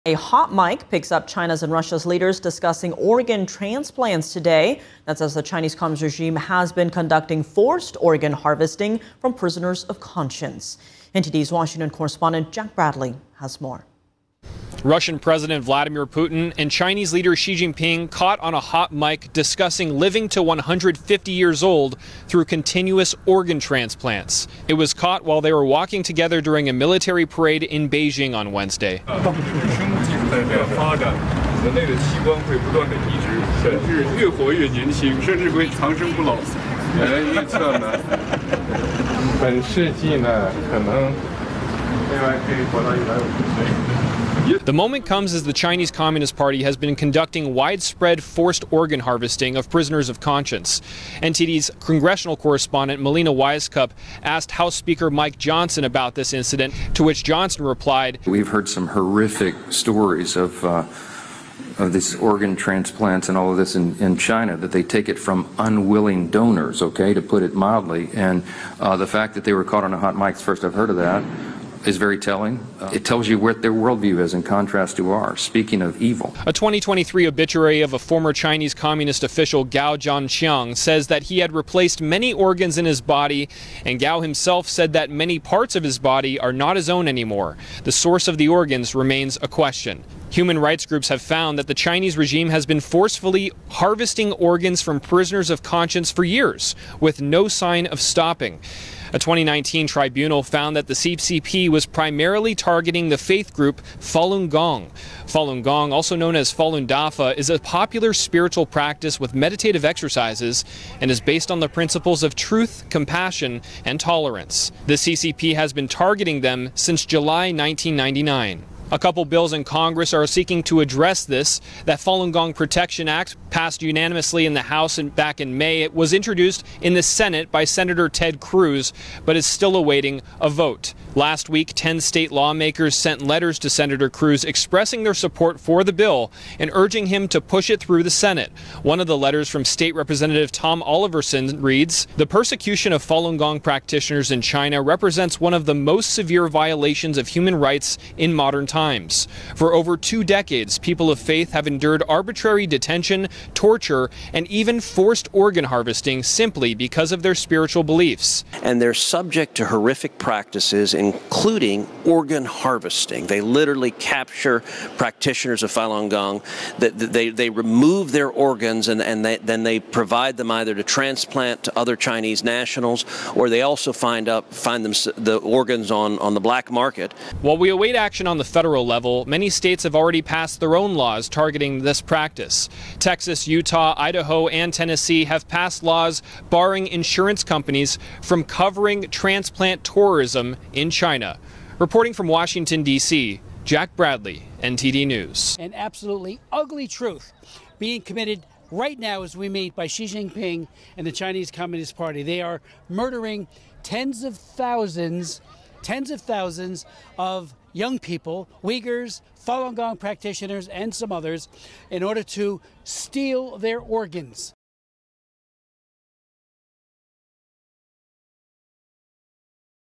A hot mic picks up China's and Russia's leaders discussing organ transplants today. That's as the Chinese Communist regime has been conducting forced organ harvesting from prisoners of conscience. NTD's Washington correspondent Jack Bradley has more. Russian President Vladimir Putin and Chinese leader Xi Jinping caught on a hot mic discussing living to 150 years old through continuous organ transplants. It was caught while they were walking together during a military parade in Beijing on Wednesday. The moment comes as the Chinese Communist Party has been conducting widespread forced organ harvesting of prisoners of conscience. NTD's congressional correspondent Melina Wisecup asked House Speaker Mike Johnson about this incident, to which Johnson replied, "We've heard some horrific stories of these organ transplants and all of this in China, that they take it from unwilling donors, okay, to put it mildly. And the fact that they were caught on a hot mic, first I've heard of that, is very telling. It tells you what their worldview is in contrast to ours, speaking of evil." A 2023 obituary of a former Chinese communist official, Ja'an says that he had replaced many organs in his body, and Gao himself said that many parts of his body are not his own anymore. The source of the organs remains a question. Human rights groups have found that the Chinese regime has been forcefully harvesting organs from prisoners of conscience for years, with no sign of stopping. A 2019 tribunal found that the CCP was primarily targeting the faith group Falun Gong. Falun Gong, also known as Falun Dafa, is a popular spiritual practice with meditative exercises and is based on the principles of truth, compassion, and tolerance. The CCP has been targeting them since July 1999. A couple bills in Congress are seeking to address this. That Falun Gong Protection Act, passed unanimously in the House back in May, it was introduced in the Senate by Senator Ted Cruz, but is still awaiting a vote. Last week, 10 state lawmakers sent letters to Senator Cruz expressing their support for the bill and urging him to push it through the Senate. One of the letters from State Representative Tom Oliverson reads, "The persecution of Falun Gong practitioners in China represents one of the most severe violations of human rights in modern times. For over 2 decades, people of faith have endured arbitrary detention, torture, and even forced organ harvesting simply because of their spiritual beliefs." And they're subject to horrific practices, including organ harvesting. They literally capture practitioners of Falun Gong. They remove their organs and then they provide them either to transplant to other Chinese nationals, or they also find them the organs on the black market. While we await action on the federal level, many states have already passed their own laws targeting this practice. Texas, Utah, Idaho, and Tennessee have passed laws barring insurance companies from covering transplant tourism in China. Reporting from Washington, D.C., Jack Bradley, NTD News. An absolutely ugly truth being committed right now as we meet by Xi Jinping and the Chinese Communist Party. They are murdering tens of thousands of young people, Uyghurs, Falun Gong practitioners, and some others, in order to steal their organs.